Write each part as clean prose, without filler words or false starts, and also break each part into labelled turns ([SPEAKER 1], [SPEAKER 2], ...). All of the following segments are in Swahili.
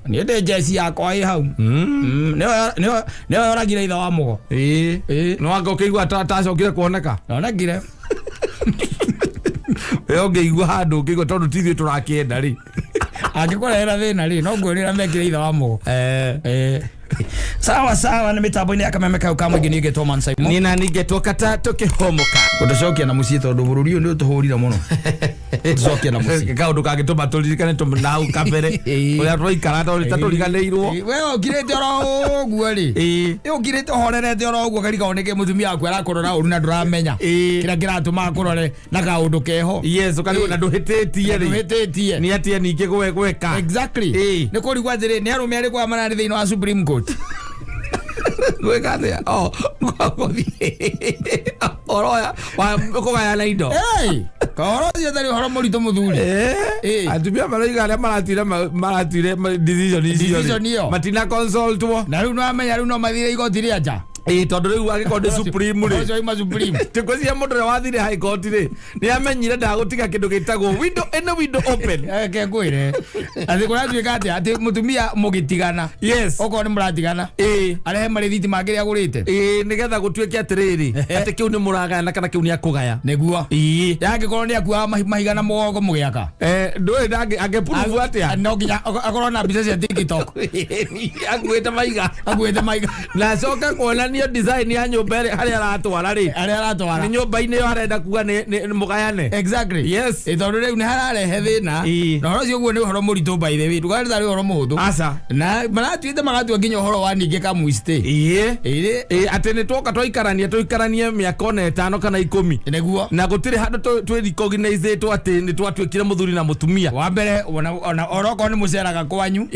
[SPEAKER 1] ni de jesi yakwa i hau ne oragira itha wa mugo
[SPEAKER 2] no anga ukigwa tacokire kuoneka
[SPEAKER 1] onagire
[SPEAKER 2] ngeigua handu ngigwa tondu tithio turakienda ri
[SPEAKER 1] angikorera thina ri no ngurira mekire itha wa mugo sawa ni mitambo-ini ya kameme kau ka mwingi ningetwo Man Simon
[SPEAKER 2] nina ningetwo kata tukihomoka
[SPEAKER 1] utucokia na mucii tondu bururi uyu ni utuhurire muno tucokia na mucii
[SPEAKER 2] kaundu kangituma turirikane tumnau kabere uria twaikara taturiganirwo
[SPEAKER 1] we ukirite oro uguo ri ukirite horerete oro uguo kariga oneke mutumia waku arakorora uru na nduramenya kira kiratuma akorore na kaundu keho
[SPEAKER 2] yes ukari na nduhititie ni atia ningi gweka
[SPEAKER 1] exactly ni kurigwa thiri ni arume ari kwa manani thiini wa Supreme Court
[SPEAKER 2] gweka thia oroya kugaya na indo
[SPEAKER 1] kahoro cia horo murito muthuri
[SPEAKER 2] atumia maroiga aria maratire decision iyo matina consultwo
[SPEAKER 1] na riu no amenya riu no mathire igoti ria nja
[SPEAKER 2] tondu riu agikonde Supreme ri
[SPEAKER 1] ojo ima Supreme
[SPEAKER 2] tikucia mundu ria wathire high court ri ni amenyire ndagutiga kindu gitagwo window open
[SPEAKER 1] ke ngwire athi kura tuika ati mutumia mugitigana
[SPEAKER 2] yes
[SPEAKER 1] oko ni muratigana arehe marithiti mangiri agurite
[SPEAKER 2] nigetha gutuike atiriri ati kiu ni muragana kana kiu ni akugaya
[SPEAKER 1] niguo yake korwo ni akua mahigana mugongo mugiaka
[SPEAKER 2] ndui angepuruvu atia
[SPEAKER 1] no nginya akorwo na mbica cia TikTok
[SPEAKER 2] akuite maiga na coka kuonania design ya nyumba haria aratwara ri ni nyumba-ini yo arenda kuga ni mugayane
[SPEAKER 1] exactly
[SPEAKER 2] yes
[SPEAKER 1] tondu riu ni hararehe thina na horo cio guo ni horo murito by the way tugarita ri horo muhuthu
[SPEAKER 2] asa
[SPEAKER 1] na maratuite magatua nginya horo wa ninge ka muiste
[SPEAKER 2] ati ni twoka twikaranie miaka 5 kana 10
[SPEAKER 1] niguo
[SPEAKER 2] na gutire handu twi recognize ati ni twatuikire muthuri na mutumia
[SPEAKER 1] wa mbere ona oroko ni muceraga kwanyu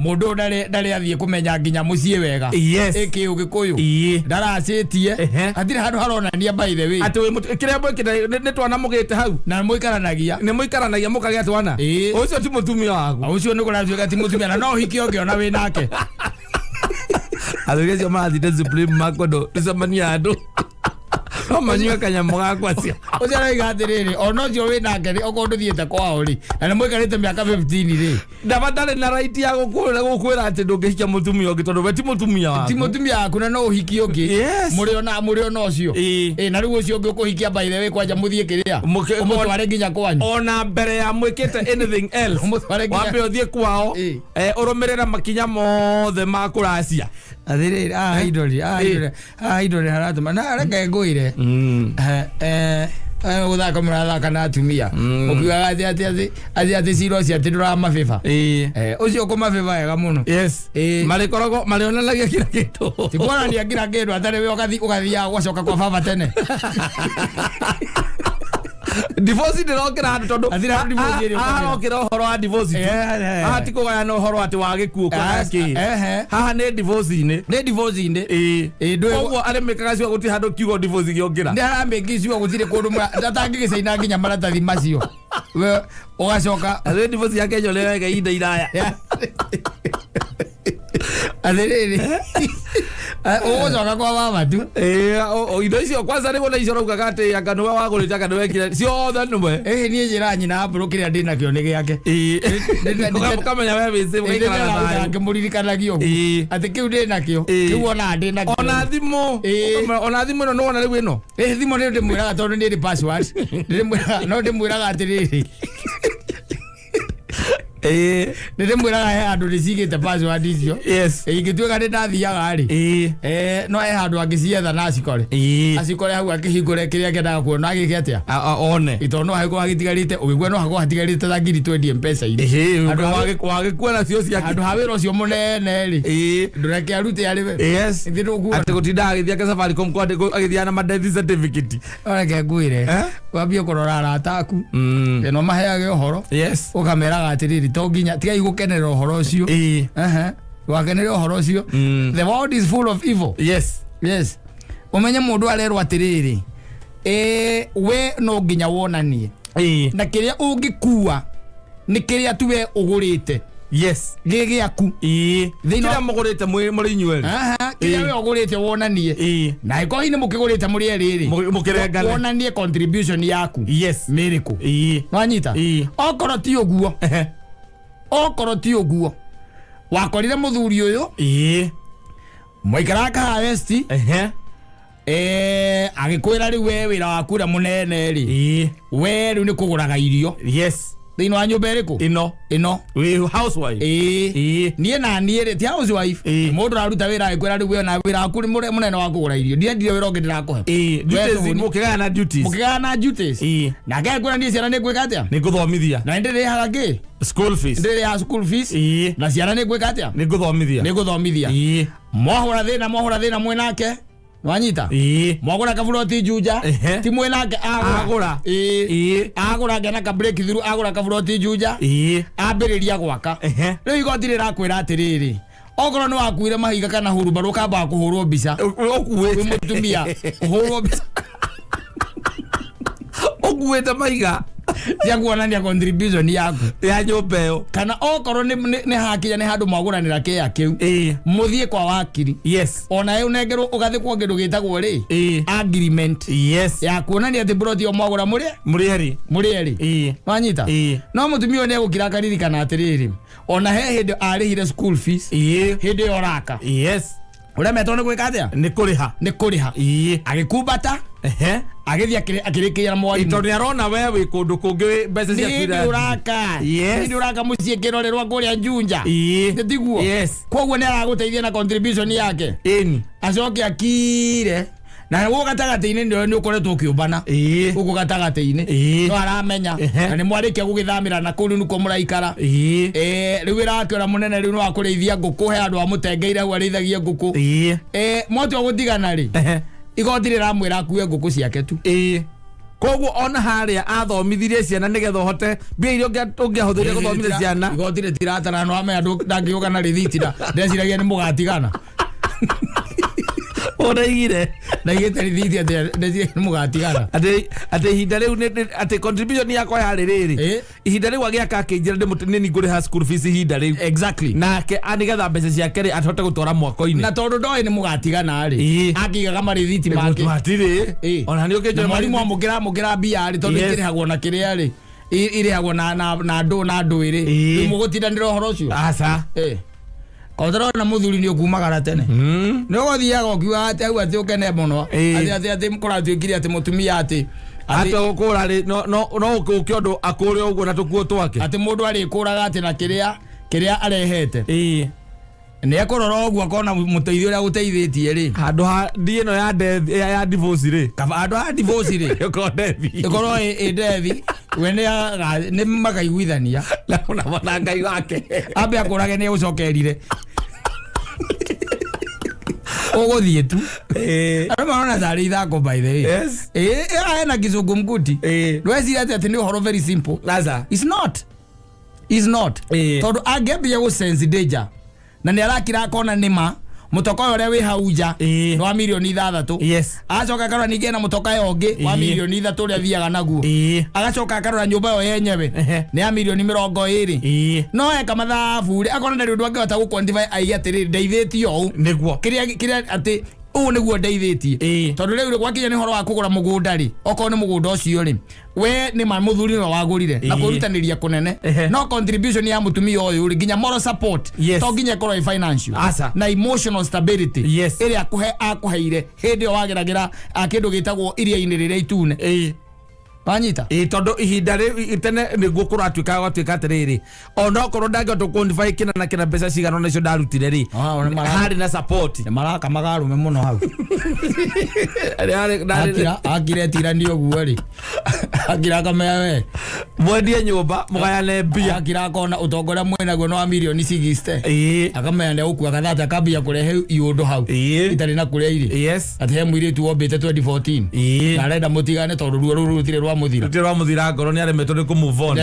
[SPEAKER 1] mundu ndari athie kumenya nginya mucie wega eki ugikuyu ndaracitie atire handu haronania by the way
[SPEAKER 2] ati kiria mwikire ni twana mugite hau
[SPEAKER 1] na muikaranagia
[SPEAKER 2] mukagea twana ucio ti mutumia waku
[SPEAKER 1] ucio ni kuratuika ti mutumia na no hiki ongiona wi nake
[SPEAKER 2] athugeci mathite Supreme makondo ticemania andu omanyua kanyamu gakwa cia
[SPEAKER 1] ucio araiga atiriri ona ucio wi nake ri okorwo nduthiite kwao ri na nimwikarite miaka 15 ri
[SPEAKER 2] ndabatare na right ya gukwira ati ndungihikia mutumia ungi tondu we ti mutumia waku
[SPEAKER 1] ti mutumia waku na no uhiki ungi muri ona ucio na riu ucio ungi ukuhikia by the way kwanja muthie kiria umutware nginya kwanyu
[SPEAKER 2] ona mbere ya mwikite anything else wambe uthie kwao urumirira makinya mothe ma kuracia
[SPEAKER 1] athiriri idoli haratuma na areke ngwire guthaka murathaka na atumia ukiugaga ati ciro cia ati nduramabiba ucio ukumabiba wega muno
[SPEAKER 2] marikoragwo marionanagia kira kindu
[SPEAKER 1] tikuonania kira kindu atari we ugathiaga gwacoka kwa baba tene
[SPEAKER 2] divorce ndirokira handu tondu arokira uhoro wa divorce ati kugaya no uhoro ati wa gikuo kana ki haha ni divorce-ini koguo aremekaga cio guti handu kiugo divorce giongira
[SPEAKER 1] ndi arameki cio gutire kundu atangigicaina nginya maratathi macio we ugacoka
[SPEAKER 2] athi divorce yake nyo lewega inda iraya
[SPEAKER 1] athiriri ugucoka kwa baba tu
[SPEAKER 2] indo icio kwanza ni gona icoro ugaga ati anga niwe wagurite anga niwe kire ciothe nimwe
[SPEAKER 1] nie njira nyina amburu kiria ndina kio ni giake
[SPEAKER 2] kamenya we wici ugaikara na thayu
[SPEAKER 1] ngimuririkanagia uguo ati kiu ndina kio kiu ona ndina kio ona thimu no wona riu ino thimu ni ndimwiraga tondu ni password ndimwiraga atiriri ndimwiraga he handu ricigite password icio ingituika ni ndathiaga ri no he handu angicietha na acikore hau akihingure kiria kendaga kuona agike atia
[SPEAKER 2] one
[SPEAKER 1] itondu no hagiko hagitigarite ugigua no hagiko hatigarite ta ngiri 20 M-Pesa-ini
[SPEAKER 2] wagikuona cio ciake
[SPEAKER 1] handu ha wira ucio munene ri ndureke arute ari we
[SPEAKER 2] ati gutinda agithia Safaricom kwa agithia na death certificate
[SPEAKER 1] oreke ngwire wambie kurora arata aku no maheage uhoro ukameraga atiriri to nginya tigai gukenerera uhoro ucio wakenerera uhoro ucio the world is full of evil yes umenye mundu arerwa atiriri we no nginya wonanie na kiria ungikua ni kiria tuwe ugurite gigiaku
[SPEAKER 2] kiria mugurite muri inyueri
[SPEAKER 1] kiria we ugurite wonanie na iko hini mukigurite muri eriri
[SPEAKER 2] mukirengane
[SPEAKER 1] wonanie contribution yaku miracle nwanyita okoro ti uguo wakorire muthuri uyu mwikaraka haresti agikwira riu we wira waku ria munene ri we riu ni kuguraga irio thiini wa nyumba iriku ino
[SPEAKER 2] we housewife
[SPEAKER 1] nie na nie ri ti housewife mundu raruta wira agikwira riu we na wira waku ri munene wa kugura irio ndire wira ungi ndirakuhe mukigana na duties na agikwira nie ciana ni gwika atia
[SPEAKER 2] ni guthomithia
[SPEAKER 1] na ndire haragi
[SPEAKER 2] school fees
[SPEAKER 1] na ciana ni gwika atia
[SPEAKER 2] ni guthomithia
[SPEAKER 1] mohura thina mwenake wanyita mwagura kavuroti juja ti mwenake agura ngena ka break through agura kavuroti juja ambiriria gwaka riu igoti rirakwira atiriri ogoro no wakuire mahiga kana hurumba ukamba kuhurwo mbica
[SPEAKER 2] okuwete
[SPEAKER 1] mutumia uhurwo mbica
[SPEAKER 2] okuwete mahiga
[SPEAKER 1] ya kuonania contribution yaku
[SPEAKER 2] ya nyumba yo
[SPEAKER 1] kana okoro ni hakinya ni handu mwaguranira kia kiu muthie kwa wakiri ona eu nengerwo ugathi kwa ngindu gitagwo ri agreement ya kuonania ati broti o mwagura muri eri wanyita no mutumia ni egukira karirikana atiriri ona he hindi arihire school fees hindi yoraka ule meto ni gwika atia ni kuriha agikumbata agithia akirikia mwari
[SPEAKER 2] ito ni arona wewe kundu kungi mbeca cia kwira
[SPEAKER 1] ni uraka mucie kirorerwa kuria njunja ndiguo koguo ni araguteithia na contribution yake acoke akire na wo gatagati-ini ndio ni ukoretwo ukiumbana uko gatagati-ini no aramenya na ni mwarikia gugithamira na kuri nuko muraikara riu irakiora munene riu no akurithia nguku he andu amutengeire hu arithagie nguku moti ogutigana ri igoti riramwira akue nguku ciake tu
[SPEAKER 2] koguo ona haria athomithirie ciana nigetha hote mbia irio ungiahuthiria guthomithia ciana
[SPEAKER 1] igoti ritiratara no ame andu ndangiuga na rithiti ndeciragia ni mugatigana
[SPEAKER 2] onaigire
[SPEAKER 1] na igete rithiti ndeciragia ni mugatigana
[SPEAKER 2] ati ihinda riu ati contribution yakwa yari riri ihinda riu agiaka akinjira ni ningure ha school fees ihinda riu
[SPEAKER 1] exactly
[SPEAKER 2] nake anigetha mbeca ciake ri atote gutwara mwako-ini
[SPEAKER 1] na tondu ndoi ni mugatigana ri akigaga marithiti make
[SPEAKER 2] matiri ona ni ukinjira
[SPEAKER 1] mwarimu amukira mbia ri tondu ikirihagwo na kiria ri irihagwo na ndu iri mugutindanira horo ucio
[SPEAKER 2] asa
[SPEAKER 1] Kodro na muthuri ni ukumagara tene ni gothiaga ukiuga ati au ati ukene muno ati mukora twikiri ati mutumia ati
[SPEAKER 2] ukura ri no ukiondu akure uguo na tukuo twake
[SPEAKER 1] ati mundu ari kuraga ati na kiria arehete ni akorora uguo akona muteithio ria guteithitie ri
[SPEAKER 2] handu ha ndieno ya divorce ri
[SPEAKER 1] kaba handu ha divorce ri ikoro dethi wene ni makaiguithania
[SPEAKER 2] na ona ngai wake
[SPEAKER 1] ambe akorage ni ucokerire uguthie tu ana maona thari ithako by the way na kizungu mkuti ndweci ati ni horo very simple
[SPEAKER 2] laza
[SPEAKER 1] is not tondu angebia go sense danger na ni arakira kona nima mutoka ore wi hauja wa milioni 6 acoka karora ninge na mutoka yongi wa milioni 3 ria thiaga naguo agacoka karora nyumba yo yenyewe ni ya milioni 20 no eka mathabu ri akona ndari undu angehota gu quantify ai atiri ndeithitio u
[SPEAKER 2] niguo
[SPEAKER 1] kiria ati u niguo ndeithitie tondu riu gwakinya ni horo wa kugura mugunda ri oko ni mugunda ucio ri we ni mamuthuri no wagurire na kurutaniria kunene no contribution ya mutumia uyu ri ginya moral support to ginya koroi financial na emotional stability iri akuheire hindi wageragira akindu gitagwo iria-ini riria itune banyita
[SPEAKER 2] tondu ihinda ri tene niguo kuratuika gwatuika atiriri ona okorwo ndangihota quantify kina na kina mbeca cigana ona icio ndarutire ri hari na support
[SPEAKER 1] ni maraka magarume muno hau akire tirani oguo ri akira kamewe
[SPEAKER 2] mwendie nyumba mugayane mbia
[SPEAKER 1] akira kona utongoria mwenaguo no milioni 60 akamenya ukua kathata kambia kurehe iundu hau itari na kuria iri ati he mwiritu wombite 2014 na arenda mutigane tondu ruo rutire rwa
[SPEAKER 2] muthira ngoro ni aremetwo ni ku move on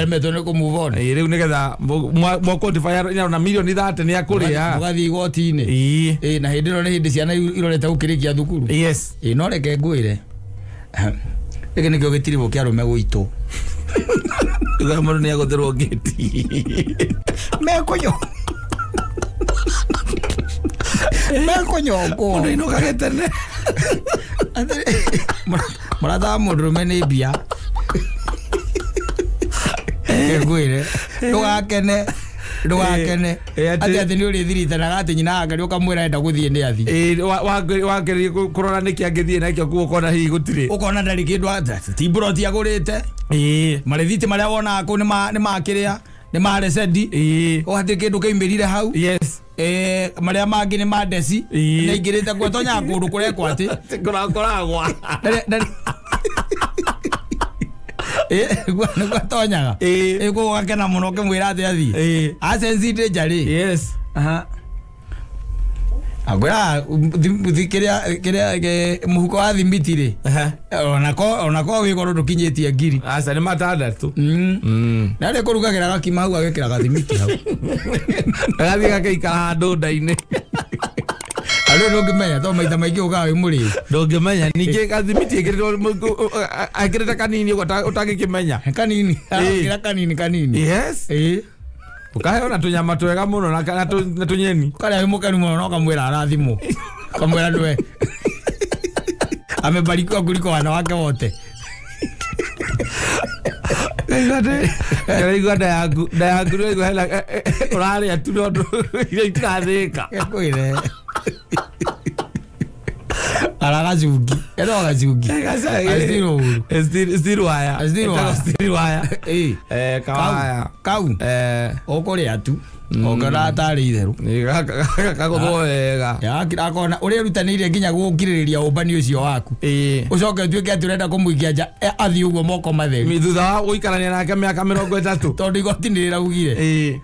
[SPEAKER 2] riu nigetha mo quantify na milioni 30 ni akuria
[SPEAKER 1] ugathi igoti-ini na hindi no ni hindi ciana irorete gukirikia thukuru no reke ngwire reke nikio gitiribo kia rume gwitu
[SPEAKER 2] ugamono ni agotherwo geti
[SPEAKER 1] mekonyongo
[SPEAKER 2] no ino kagetene
[SPEAKER 1] marada murume ni bia ngwire ndugakene ndugakene ati ni uri thiritanaga ati nyina ake ri ukamwira enda guthie ni athi
[SPEAKER 2] wangeri kurora niki angithie nakio kuo kona hihi gutire
[SPEAKER 1] ukona ndari kindu ti broti agurite marithiti maria wona aku ni makiria ni mare sedi o hati kindu kaimirire hau
[SPEAKER 2] yes
[SPEAKER 1] maria mangi ni madesi na ingirite gwotonya kundu kuria kwati
[SPEAKER 2] koragwa
[SPEAKER 1] gwatonyaga gugakena muno ukimwira ati athii asensite njari
[SPEAKER 2] yes
[SPEAKER 1] agwira kiria muhuko wa thimiti ri onako wigoro ndukinyitie ngiri
[SPEAKER 2] asa ni matandatu
[SPEAKER 1] na ri kurugagira gakima hau agekira gathimiti hau
[SPEAKER 2] agathie gakeikara handu nda-ini
[SPEAKER 1] alo ndungimenya to maita maingi ugaga wi muri
[SPEAKER 2] ndungimenya ningi gathimiti agirita kanini utangikimenya
[SPEAKER 1] kanini agira kanini
[SPEAKER 2] yes ukaheona tunyama twega muno na tunyeni
[SPEAKER 1] kale mukani muno no kamwira arathimo kamwira ndwe amebarikiwa kuliko wana wake wote
[SPEAKER 2] Kaya da yagu ndio hela urari atundo ile ikatheka
[SPEAKER 1] kwire Alagazugi. Ero agazugi.
[SPEAKER 2] Azdiru haya. Kawaya.
[SPEAKER 1] Kau. Okore atu. Ogara atari itheru.
[SPEAKER 2] Kagothoega.
[SPEAKER 1] Ya akona uri rutanire nginya gukiriria ubani ucio waku. Ucoke tuike aturenda kumuikia nja athi uguo moko matheru.
[SPEAKER 2] Mithutha wa guikarania nake miaka 30.
[SPEAKER 1] Tondu igoti ndiriraugire.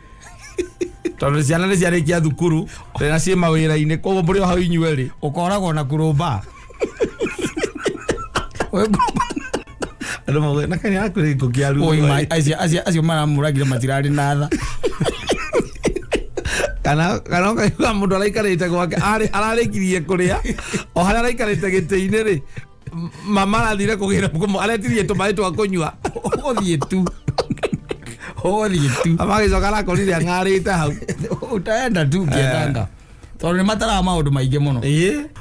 [SPEAKER 2] Tondu ciana nĩ ciarĩkia thukuru na ciĩ mawĩra-inĩ koguo mũrĩ o hau inyuerĩ
[SPEAKER 1] ũkoragwo na kũrũmba
[SPEAKER 2] andũ mauga na kanya yakũrĩ ngũkĩaru
[SPEAKER 1] acio maramũragire matirarĩ na tha
[SPEAKER 2] kana ũkaigua mũndũ araikarĩte gwake ararĩkirie kũrĩa o harĩa araikarĩte gĩtĩ-inĩ rĩ mama arathire kũgĩra aretirie tũmaĩ twa kũnyua
[SPEAKER 1] ũthiĩ tu
[SPEAKER 2] amagicoka nakorire ang'arĩte hau
[SPEAKER 1] utaenda tu kiendanga tondu nĩ mataraga maũndũ maingĩ mũno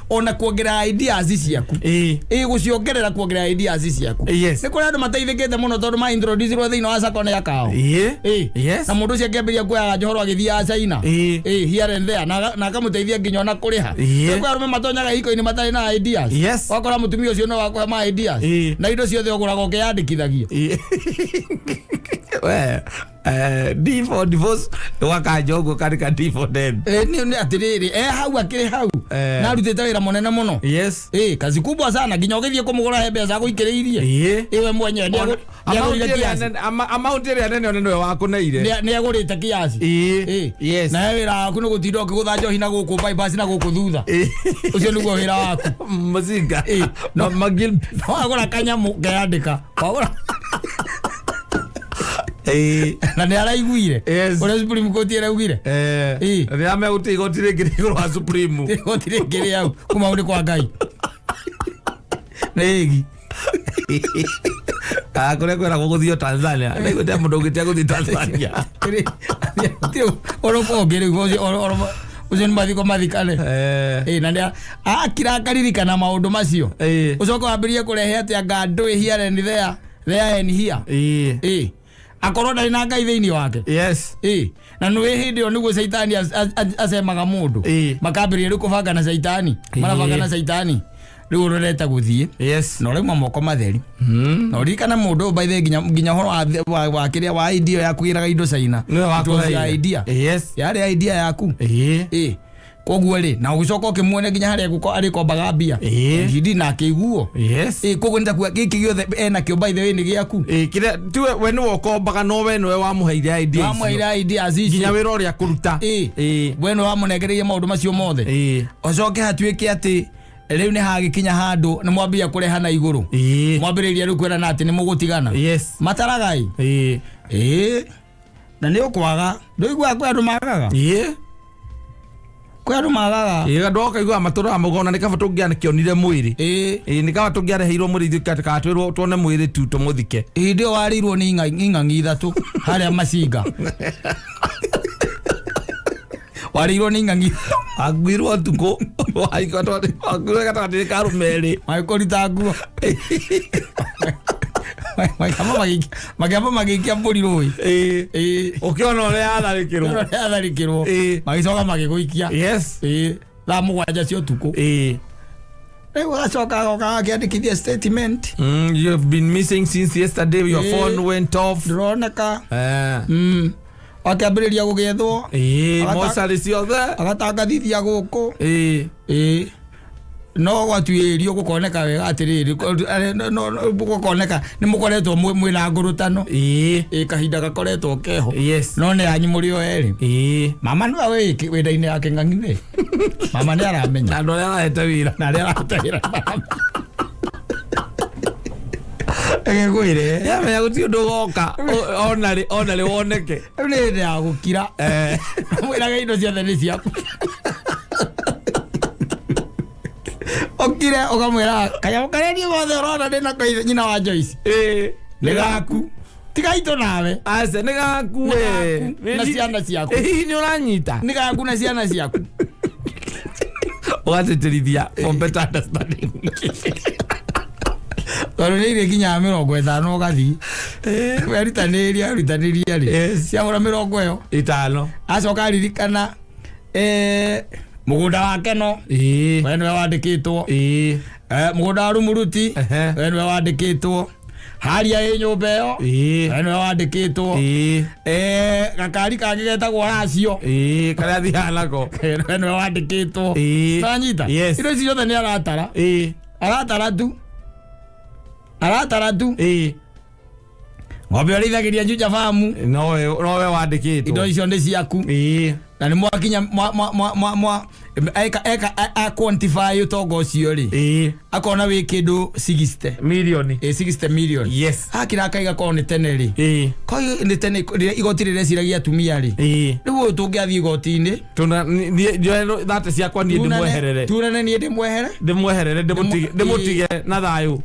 [SPEAKER 1] ona kuongerera ideas ciaku guciongerera kuongerera ideas ciaku nĩ kũrĩ andũ mateithĩkĩte mũno tondũ ma introduce-rwo thĩinĩ wa sakone ya kao na mũndũ ũcio akĩambĩrĩria kuoyaga njohoro agĩthiaga China here and there na akamũteithia nginya ona kũrĩha kwĩ arũme matonyaga hiko-inĩ matarĩ na ideas wakora mũtumia ũcio no wakũhe ma ideas na indo ciothe ũgũraga ũkĩyandĩkithagia
[SPEAKER 2] D for divorce wakajogo karika D for dead
[SPEAKER 1] ni atiriri hau akiri hau na rutite wira munene muno kazi kubwa sana nginya ugithie kumugura hembe za guikiriirie iwe mwenye ni
[SPEAKER 2] amount ria nene wakuneire
[SPEAKER 1] ni agurite kiasi na wira waku ni gutinda ukigutha njohi na guku bypass na guku thutha ucio niguo wira waku
[SPEAKER 2] muzinga no magil
[SPEAKER 1] agura kanyamu geandika agura na nĩ araiguire ũrĩa Supreme Court ĩraugire
[SPEAKER 2] rĩrĩa megũtĩ igoti rĩngĩ igũrũ wa Supreme
[SPEAKER 1] igoti rĩngĩ rĩ hau kuma nĩ kwa Ngai nĩgi
[SPEAKER 2] kũrĩa kwĩragwo gũthiĩ Tanzania nĩgũtĩa mũndũ ũngĩtia gũthiĩ Tanzania
[SPEAKER 1] ũrũkonge rĩu ucio nĩ mathiko mathikane na nĩ akiraririkana maũndũ macio ũcoka wambĩrĩrie kũrehe atĩ anga ndũĩ here and there and here akorwo ndari na Ngai thĩinĩ wake na nĩ hĩndĩ ĩyo nĩguo Saitani acemaga mũndũ makambĩrĩria rĩu kũbanga na Saitani marabanga na Saitani rĩu ũrorete gũthiĩ na ũrauma moko matheri na ũririkana mũndũ by the nginya ũhoro wa kĩrĩa wa idea yaku gĩraga indo China yarĩ idea yaku koguo rĩ na ũgĩcoka ũkĩmuone nginya harĩa arĩkombaga mbia hindi na akĩiguo koguo nĩtakuga gĩkĩ gĩothe enakĩo by the way nĩ gĩaku
[SPEAKER 2] kĩrĩa tiwe we nĩwe ũkombaga no we nĩwe wamũheire
[SPEAKER 1] ideas icio
[SPEAKER 2] nginya wĩra ũrĩa kũruta
[SPEAKER 1] we nĩwe wamũnengereirie maũndũ macio mothe ũcoke hatuĩke atĩ rĩu nĩ hagĩkinya handũ nĩ mwambĩrĩria kũrehana igũrũ mwambĩrĩria rĩu kwĩrana atĩ nĩ mũgũtigana mataraga na nĩ ũkwaga ndũiguaga kwĩ andũ magaga kwĩ andũ magaga
[SPEAKER 2] ndoka igua matũra mũgona nĩ kaba tũngĩanĩkĩonire mwĩrĩ nĩ kaba tũngĩareheirwo mwĩrĩ kana twĩrwo tuone mwĩrĩ tu tũmũthike
[SPEAKER 1] hĩndĩ ĩyo warĩirwo nĩ ing'ang'i ithatũ harĩa Macinga warĩirwo nĩ ing'ang'i
[SPEAKER 2] aguirwo tukũ waigua gatagatĩ ka rũmerĩ
[SPEAKER 1] magĩkũrita nguo Magamba magikia mburi roi.
[SPEAKER 2] Ukiona ule
[SPEAKER 1] atharikirwo. Magicoka magiguikia.
[SPEAKER 2] Yes.
[SPEAKER 1] La mugwanja cio tuku. Akiandikithia statement.
[SPEAKER 2] You have been missing since yesterday. Your phone went off.
[SPEAKER 1] Ndroneka. Akiambiriria gugethwo.
[SPEAKER 2] Mosari ciothe.
[SPEAKER 1] Agatangathithia guku. No gwatuirio gukoneka wega atiriri gukoneka ni mukoretwo mwina ngurutano kahinda gakoretwo keho no ni anyu muri o eri mama no we wenda-ini yake ng'ang'i mama ni aramenya
[SPEAKER 2] na ndo arahete wira
[SPEAKER 1] egegwire
[SPEAKER 2] yamenya guti undu goka onari woneke
[SPEAKER 1] ni ya gukira mwiraga indo ciothe ni ciaku okire okamwira kaya ukarerie gothe urona ndina kaithe nyina wa Joyce ni gaku tigaito nawe
[SPEAKER 2] ase ni gaku
[SPEAKER 1] na ciana ciaku
[SPEAKER 2] ni uranyita
[SPEAKER 1] ni gaku na ciana ciaku
[SPEAKER 2] ugateterithia for better understanding
[SPEAKER 1] tondå nä irä nginya 50 gathi werutanä rä ciagå ra 50
[SPEAKER 2] 5
[SPEAKER 1] acoka aririkana mugunda wake no we nĩwe wandĩkĩtwo mugunda wa Rumuruti we nĩwe wandĩkĩtwo haria ĩ nyũmba ĩyo we nĩwe wandĩkĩtwo gakari kangĩ getagwo Racio
[SPEAKER 2] karĩa thiaga nako
[SPEAKER 1] we nĩwe wandĩkĩtwo tanyita indo ici ciothe nĩ aratara tu ng'ombe ũrĩithagĩria Juja Farm
[SPEAKER 2] nowe wandĩkĩtwo
[SPEAKER 1] indo icio nĩ ciaku na nĩ mwakinya a quantify utongo ucio ri akona wi kindu 60
[SPEAKER 2] million
[SPEAKER 1] 60 million
[SPEAKER 2] yes
[SPEAKER 1] akira kaiga ko ni tene ri ko ni tene igoti rire ciragia atumia ri riu tungiathie igoti-ini
[SPEAKER 2] tuna thate ciakwa nie ndimweherere
[SPEAKER 1] turane nie ndimweherere
[SPEAKER 2] ndimutige na thayu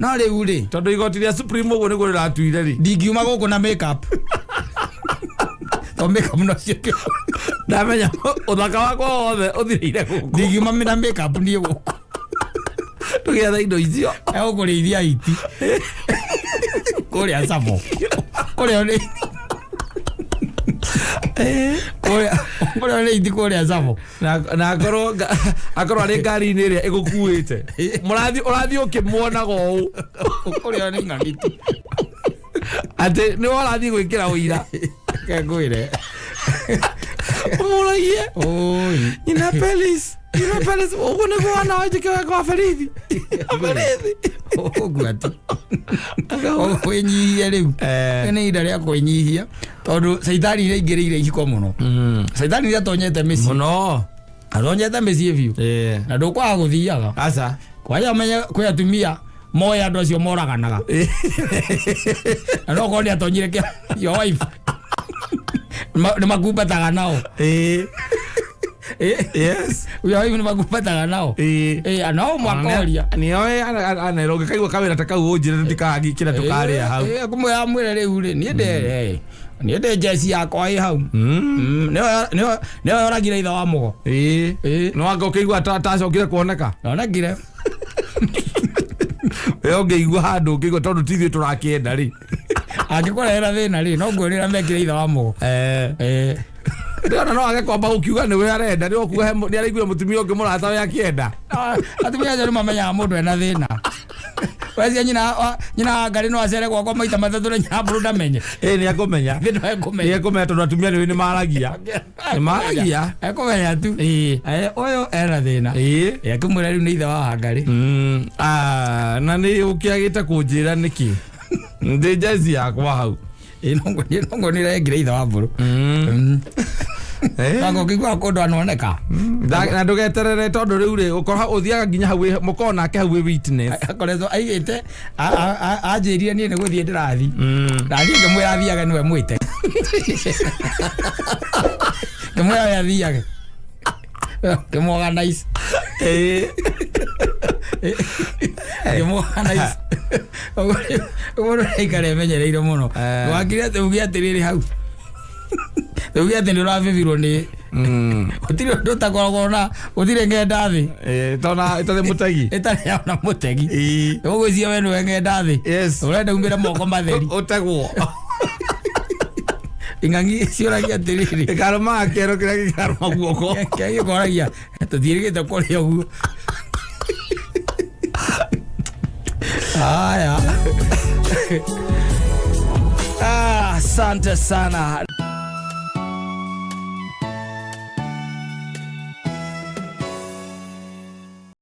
[SPEAKER 1] no riu ri
[SPEAKER 2] tondu igoti ria Supreme uguo niguo riratuire ri
[SPEAKER 1] ndingiuma guku na makeup Tomeka mno ciake.
[SPEAKER 2] Ndamenya uthaka wakwa wothe uthirire guku.
[SPEAKER 1] Ndingiuma mina makeup ndie guku.
[SPEAKER 2] Tugetha indo icio.
[SPEAKER 1] Egũkũrĩithia iti. Kũrĩa Savo. Kũrĩa nĩ kũrĩa nĩ iti kũrĩa Savo.
[SPEAKER 2] Na akorwo arĩ ngari-inĩ ĩrĩa ĩgũkuĩte. Ũrathiĩ ũkĩmuonaga ũũ.
[SPEAKER 1] Kũrĩa nĩ ng'ang'iti.
[SPEAKER 2] Atĩ nĩ warathiĩ gwĩkĩra ũira.
[SPEAKER 1] Kagwire.
[SPEAKER 2] Umuragie. Oi. Ina pelis. Ugu nĩguo wana wajĩke kwa berithi. Berithi.
[SPEAKER 1] Ũguo kwĩnyihia rĩu. Nĩ ihinda rĩa kwĩnyihia tondũ caitani iria ingĩrĩire ihiko mũno. Caitani iria tonyete mĩciĩ.
[SPEAKER 2] Mũno.
[SPEAKER 1] Atonyete mĩciĩ biũ. Na ndũkwaga gũthiaga.
[SPEAKER 2] Aca.
[SPEAKER 1] Kwaja ũmenye kwĩ atumia moya andũ acio moraganaga. Na no korwo nĩ atonyire kĩa your wife. Nĩ makumbataga nao. Yes. Uyo hivi ni makumbataga nao. Anao mwakoria.
[SPEAKER 2] Ni oe ana kaigua kawira ta kau unjire ndikagi kira tukaria hau.
[SPEAKER 1] Kumwe ya mwire riu ri ni ende jesi yakwa ĩ hau. Nĩ oragire ithe wa mugo.
[SPEAKER 2] No anga ukigua tacokire kuoneka.
[SPEAKER 1] Onagire.
[SPEAKER 2] Wewe ungeigua handu ukigua tondu tithio turakienda ri.
[SPEAKER 1] Angĩkorwo era thĩna rĩ no ngwĩrĩra mekire ithe wa mugo.
[SPEAKER 2] Ndona no age kwamba ukiuga niwe arenda nĩ okuga nĩ araigua mutumia ũngĩ mũrata we akienda.
[SPEAKER 1] Atumia acio nĩ mamenyaga mũndũ ena thĩna. Wecia nyina ngari no acere gwakwa maita matatũ na nyina mbũrũ ndamenye.
[SPEAKER 2] Nĩ ekũmenya. Nĩ ekũmenya tondũ atumia nĩ maragia. Nĩ maragia.
[SPEAKER 1] Ekũmenya tu. Ũyũ ena thĩna. Akĩmwĩra rĩu nĩ ithe wa Wangari.
[SPEAKER 2] Na nĩ ũkĩagĩte kũnjĩra nĩkĩ? Ndĩ jezi yakwa hau.
[SPEAKER 1] Nongo nĩ rengire ithe wa mbũrũ. Nongo kĩigua kũndũ anoneka.
[SPEAKER 2] Na ndũgeterere tondũ rĩu rĩ ũkora ũthiaga nginya hau mũkorwo nake hau witness.
[SPEAKER 1] Akoretwo aigĩte anjĩrire niĩ nĩ gũthiĩ ndĩrathi. Na niĩ ngĩmwĩra athiage nĩwe mwĩte. Ngĩmwĩra we athiage. Ngĩmũorganize. Ngĩmũorganize. Ũguo nĩikare menyereire mũno. Wakire atĩ uge atĩrĩrĩ hau. Uge atĩ nĩ ũrabĩbirwo Utire ndo takoragona utire ngenda thi
[SPEAKER 2] tona ita mutegi
[SPEAKER 1] ita na mutegi ugwizia we no ngenda thi urenda umira moko matheri
[SPEAKER 2] utegwo
[SPEAKER 1] ingangi ciuragia tiriri
[SPEAKER 2] karoma kero kira karoma guoko
[SPEAKER 1] kaya koragia tuthirigite kuria uguo haya asante sana.